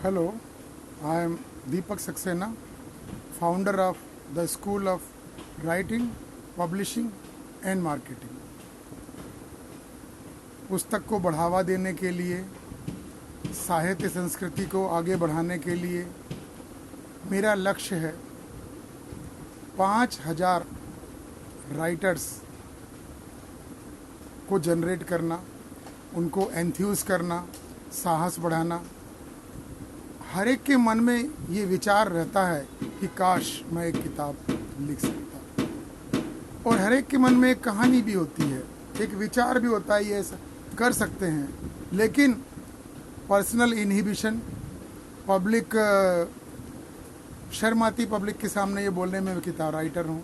Hello, I am Deepak Saxena, founder of the School of Writing, Publishing and Marketing. पुस्तक को बढ़ावा देने के लिए, साहित्य संस्कृति को आगे बढ़ाने के लिए मेरा लक्ष्य है 5000 राइटर्स को जनरेट करना, उनको एंथ्यूज करना, साहस बढ़ाना। हर एक के मन में ये विचार रहता है कि काश मैं एक किताब लिख सकता, और हर एक के मन में एक कहानी भी होती है, एक विचार भी होता है, ये ऐसा कर सकते हैं। लेकिन पर्सनल इनहिबिशन, पब्लिक शर्म आती पब्लिक के सामने ये बोलने में मैं किताब राइटर हूँ,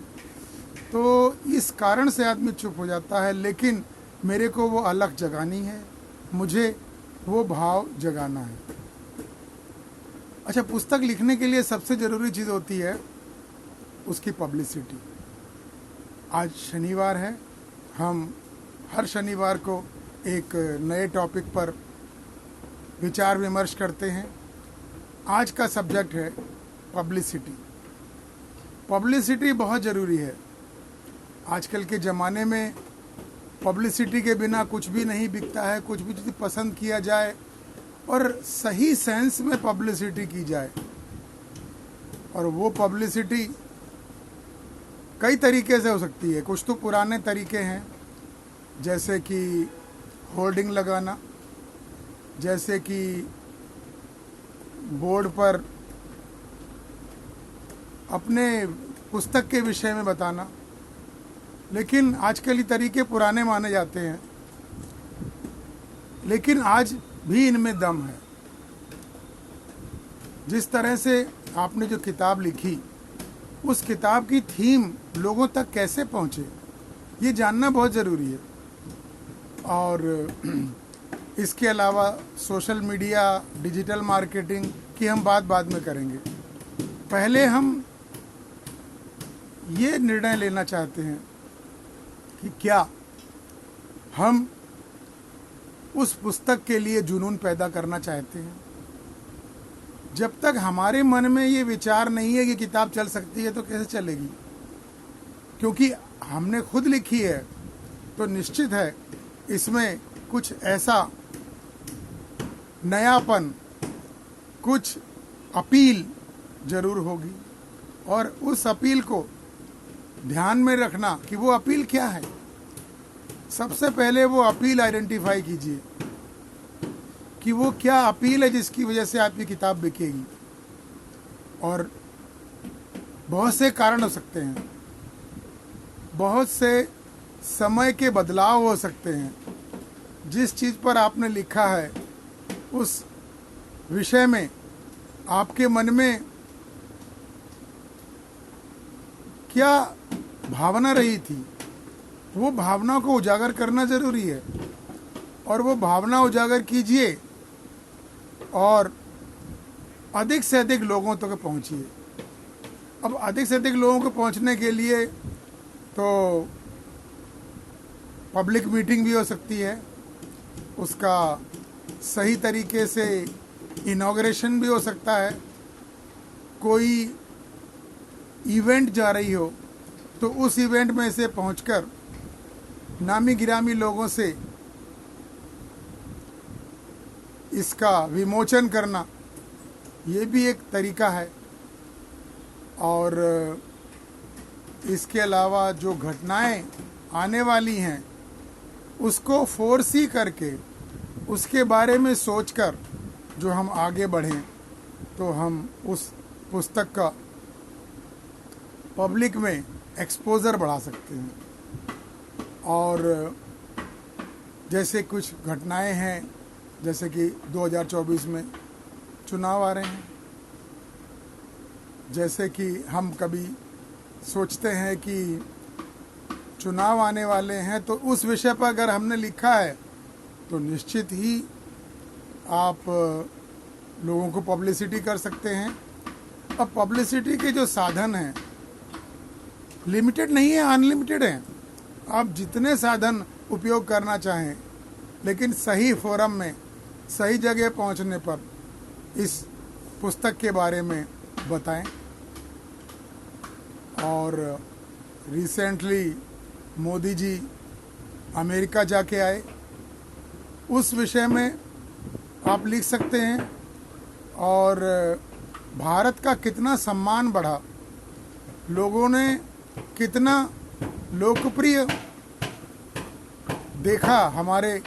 तो इस कारण से आदमी चुप हो जाता है। लेकिन मेरे को वो अलग जगानी है, मुझे वो भाव जगाना है। अच्छा, पुस्तक लिखने के लिए सबसे ज़रूरी चीज़ होती है उसकी पब्लिसिटी। आज शनिवार है, हम हर शनिवार को एक नए टॉपिक पर विचार विमर्श करते हैं। आज का सब्जेक्ट है पब्लिसिटी। पब्लिसिटी बहुत ज़रूरी है। आजकल के ज़माने में पब्लिसिटी के बिना कुछ भी नहीं बिकता है। कुछ भी चीज़ पसंद किया जाए और सही सेंस में पब्लिसिटी की जाए, और वो पब्लिसिटी कई तरीके से हो सकती है। कुछ तो पुराने तरीके हैं, जैसे कि होर्डिंग लगाना, जैसे कि बोर्ड पर अपने पुस्तक के विषय में बताना। लेकिन आजकल ये तरीके पुराने माने जाते हैं, लेकिन आज भी इनमें दम है। जिस तरह से आपने जो किताब लिखी, उस किताब की थीम लोगों तक कैसे पहुंचे, ये जानना बहुत ज़रूरी है। और इसके अलावा सोशल मीडिया, डिजिटल मार्केटिंग की हम बात बाद में करेंगे। पहले हम ये निर्णय लेना चाहते हैं कि क्या हम उस पुस्तक के लिए जुनून पैदा करना चाहते हैं। जब तक हमारे मन में ये विचार नहीं है कि किताब चल सकती है, तो कैसे चलेगी? क्योंकि हमने खुद लिखी है, तो निश्चित है इसमें कुछ ऐसा नयापन, कुछ अपील जरूर होगी। और उस अपील को ध्यान में रखना कि वो अपील क्या है। सबसे पहले वो अपील आइडेंटिफाई कीजिए कि वो क्या अपील है जिसकी वजह से आपकी किताब बिकेगी। और बहुत से कारण हो सकते हैं, बहुत से समय के बदलाव हो सकते हैं। जिस चीज़ पर आपने लिखा है, उस विषय में आपके मन में क्या भावना रही थी, वो भावना को उजागर करना ज़रूरी है। और वो भावना उजागर कीजिए और अधिक से अधिक लोगों तक पहुंचिए। अब अधिक से अधिक लोगों को पहुंचने के लिए तो पब्लिक मीटिंग भी हो सकती है, उसका सही तरीके से इनॉग्रेशन भी हो सकता है। कोई इवेंट जा रही हो, तो उस इवेंट में से पहुंचकर नामी गिरामी लोगों से इसका विमोचन करना, ये भी एक तरीका है। और इसके अलावा जो घटनाएं आने वाली हैं, उसको फोरसी करके, उसके बारे में सोचकर जो हम आगे बढ़ें, तो हम उस पुस्तक का पब्लिक में एक्सपोजर बढ़ा सकते हैं। और जैसे कुछ घटनाएं हैं, जैसे कि 2024 में चुनाव आ रहे हैं, जैसे कि हम कभी सोचते हैं कि चुनाव आने वाले हैं, तो उस विषय पर अगर हमने लिखा है, तो निश्चित ही आप लोगों को पब्लिसिटी कर सकते हैं। अब पब्लिसिटी के जो साधन हैं लिमिटेड नहीं है, अनलिमिटेड हैं। आप जितने साधन उपयोग करना चाहें, लेकिन सही फोरम में, सही जगह पहुंचने पर इस पुस्तक के बारे में बताएं। और रिसेंटली मोदी जी अमेरिका जाके आए, उस विषय में आप लिख सकते हैं। और भारत का कितना सम्मान बढ़ा, लोगों ने कितना लोकप्रिय देखा, हमारे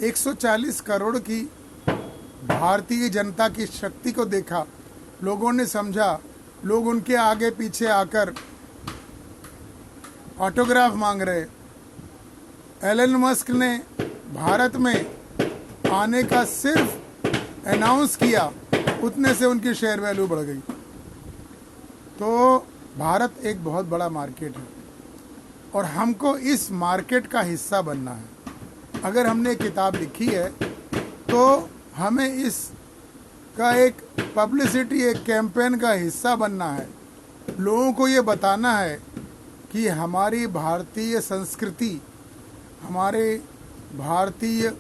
140 करोड़ की भारतीय जनता की शक्ति को देखा, लोगों ने समझा, लोग उनके आगे पीछे आकर ऑटोग्राफ मांग रहे। एलन मस्क ने भारत में आने का सिर्फ अनाउंस किया, उतने से उनकी शेयर वैल्यू बढ़ गई। तो भारत एक बहुत बड़ा मार्केट है और हमको इस मार्केट का हिस्सा बनना है। अगर हमने किताब लिखी है तो हमें इस का एक पब्लिसिटी, एक कैंपेन का हिस्सा बनना है। लोगों को ये बताना है कि हमारी भारतीय संस्कृति, हमारे भारतीय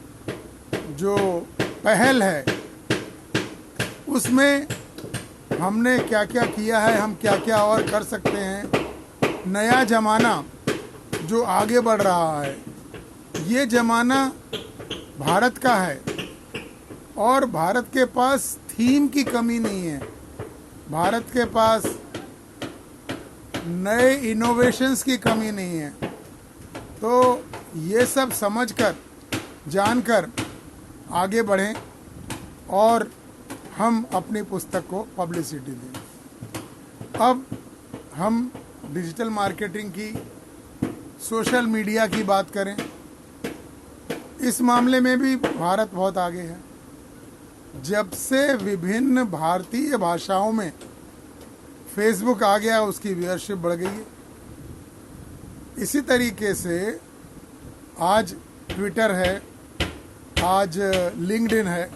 जो पहल है, उसमें हमने क्या क्या किया है, हम क्या क्या और कर सकते हैं। नया ज़माना जो आगे बढ़ रहा है, ये ज़माना भारत का है और भारत के पास थीम की कमी नहीं है। भारत के पास नए इनोवेशंस की कमी नहीं है। तो ये सब समझकर, जानकर आगे बढ़ें और हम अपनी पुस्तक को पब्लिसिटी दें। अब हम डिजिटल मार्केटिंग की, सोशल मीडिया की बात करें, इस मामले में भी भारत बहुत आगे है। जब से विभिन्न भारतीय भाषाओं में फेसबुक आ गया, उसकी व्यूअरशिप बढ़ गई है। इसी तरीके से आज ट्विटर है, आज लिंक्डइन है,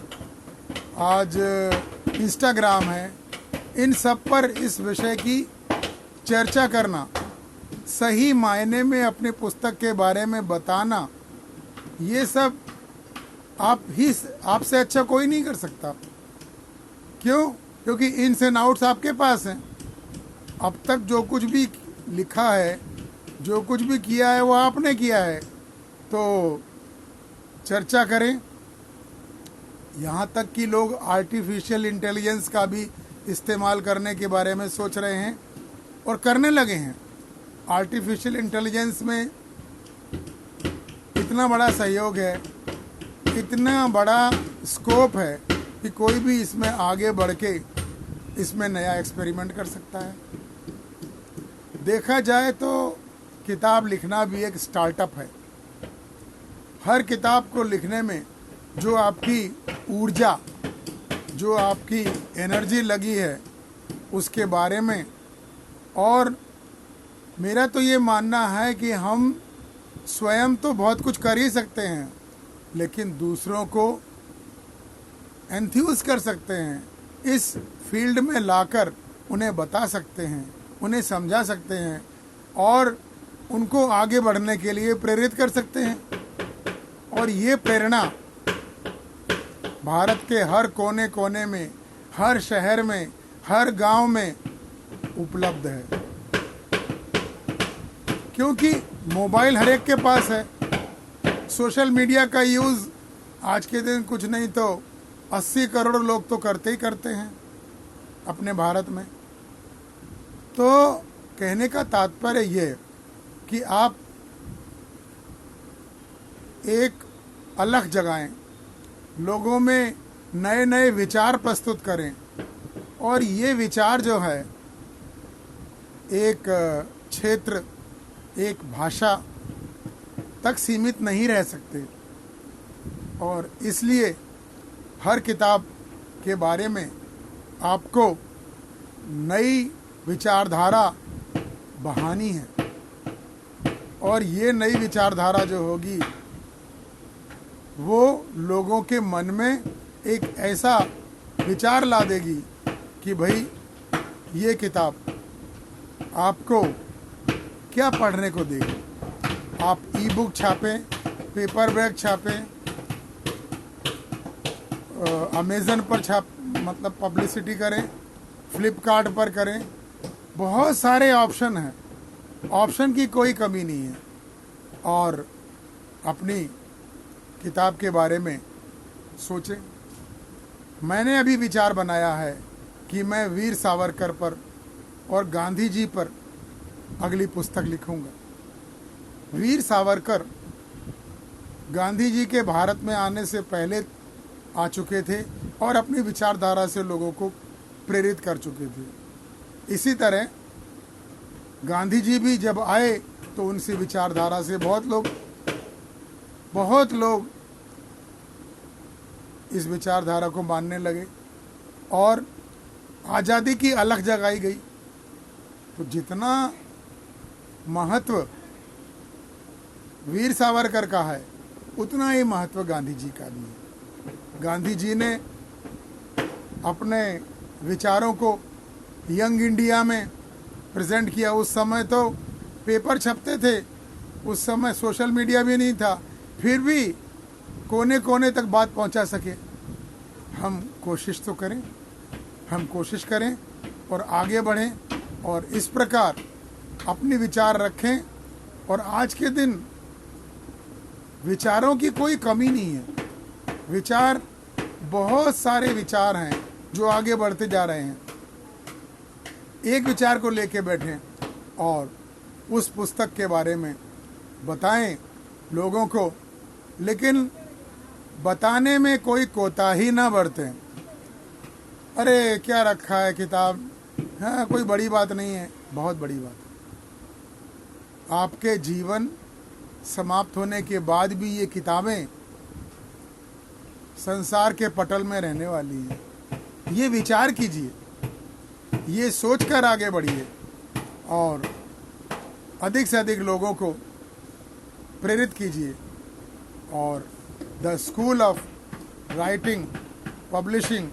आज इंस्टाग्राम है। इन सब पर इस विषय की चर्चा करना, सही मायने में अपनी पुस्तक के बारे में बताना, ये सब आपसे अच्छा कोई नहीं कर सकता। क्यों? क्योंकि इन्स एंड आउट्स आपके पास हैं। अब तक जो कुछ भी लिखा है, जो कुछ भी किया है, वो आपने किया है। तो चर्चा करें। यहाँ तक कि लोग आर्टिफिशियल इंटेलिजेंस का भी इस्तेमाल करने के बारे में सोच रहे हैं और करने लगे हैं। आर्टिफिशियल इंटेलिजेंस में इतना बड़ा सहयोग है, इतना बड़ा स्कोप है कि कोई भी इसमें आगे बढ़ के इसमें नया एक्सपेरिमेंट कर सकता है। देखा जाए तो किताब लिखना भी एक स्टार्टअप है। हर किताब को लिखने में जो आपकी ऊर्जा, जो आपकी एनर्जी लगी है, उसके बारे में। और मेरा तो ये मानना है कि हम स्वयं तो बहुत कुछ कर ही सकते हैं, लेकिन दूसरों को एंथ्यूज कर सकते हैं, इस फील्ड में लाकर उन्हें बता सकते हैं, उन्हें समझा सकते हैं और उनको आगे बढ़ने के लिए प्रेरित कर सकते हैं। और ये प्रेरणा भारत के हर कोने कोने में, हर शहर में, हर गांव में उपलब्ध है। क्योंकि मोबाइल हर एक के पास है। सोशल मीडिया का यूज़ आज के दिन कुछ नहीं तो 80 करोड़ लोग तो करते ही करते हैं अपने भारत में। तो कहने का तात्पर्य ये कि आप एक अलग जगाएं, लोगों में नए नए विचार प्रस्तुत करें। और ये विचार जो है एक क्षेत्र, एक भाषा तक सीमित नहीं रह सकते। और इसलिए हर किताब के बारे में आपको नई विचारधारा बहानी है। और ये नई विचारधारा जो होगी वो लोगों के मन में एक ऐसा विचार ला देगी कि भाई ये किताब आपको क्या पढ़ने को देगी। आप ई बुक छापें, पेपर बैग छापें, अमेज़न पर मतलब पब्लिसिटी करें, फ्लिपकार्ट पर करें, बहुत सारे ऑप्शन हैं, ऑप्शन की कोई कमी नहीं है। और अपनी किताब के बारे में सोचें। मैंने अभी विचार बनाया है कि मैं वीर सावरकर पर और गांधी जी पर अगली पुस्तक लिखूंगा। वीर सावरकर गांधी जी के भारत में आने से पहले आ चुके थे और अपनी विचारधारा से लोगों को प्रेरित कर चुके थे। इसी तरह गांधी जी भी जब आए तो उनसे विचारधारा से बहुत लोग इस विचारधारा को मानने लगे और आज़ादी की अलख जगाई गई। तो जितना महत्व वीर सावरकर का है उतना ही महत्व गांधी जी का भी है। गांधी जी ने अपने विचारों को यंग इंडिया में प्रेजेंट किया। उस समय तो पेपर छपते थे, उस समय सोशल मीडिया भी नहीं था, फिर भी कोने कोने तक बात पहुंचा सके। हम कोशिश तो करें, हम कोशिश करें और आगे बढ़ें और इस प्रकार अपने विचार रखें। और आज के दिन विचारों की कोई कमी नहीं है। विचार, बहुत सारे विचार हैं जो आगे बढ़ते जा रहे हैं। एक विचार को लेके बैठें और उस पुस्तक के बारे में बताएं लोगों को, लेकिन बताने में कोई कोताही ना बरतें। अरे क्या रखा है किताब, हाँ कोई बड़ी बात नहीं है। बहुत बड़ी बात है। आपके जीवन समाप्त होने के बाद भी ये किताबें संसार के पटल में रहने वाली हैं। ये विचार कीजिए, ये सोचकर आगे बढ़िए और अधिक से अधिक लोगों को प्रेरित कीजिए और the school of writing, publishing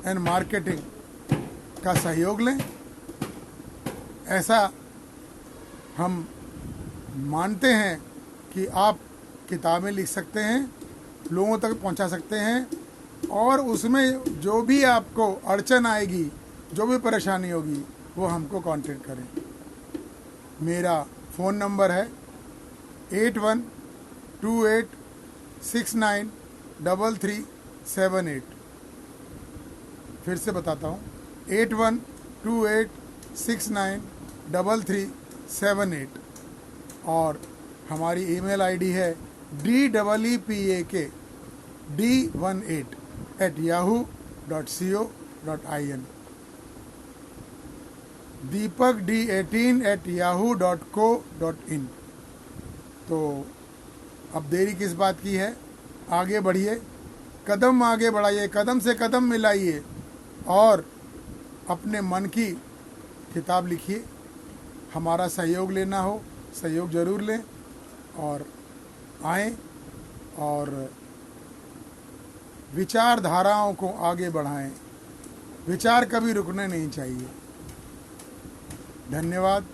and marketing का सहयोग लें। ऐसा हम मानते हैं कि आप किताबें लिख सकते हैं, लोगों तक पहुंचा सकते हैं और उसमें जो भी आपको अड़चन आएगी, जो भी परेशानी होगी, वो हमको कांटेक्ट करें। मेरा फ़ोन नंबर है 8128693378। फिर से बताता हूँ, 8128693378। और हमारी ईमेल आईडी है deepak18@yahoo.co.in, deepakd18@yahoo.co.in। तो अब देरी किस बात की है, आगे बढ़िए, कदम आगे बढ़ाइए, कदम से कदम मिलाइए और अपने मन की किताब लिखिए। हमारा सहयोग लेना हो, सहयोग ज़रूर लें और आएं और विचारधाराओं को आगे बढ़ाएं। विचार कभी रुकने नहीं चाहिए। धन्यवाद।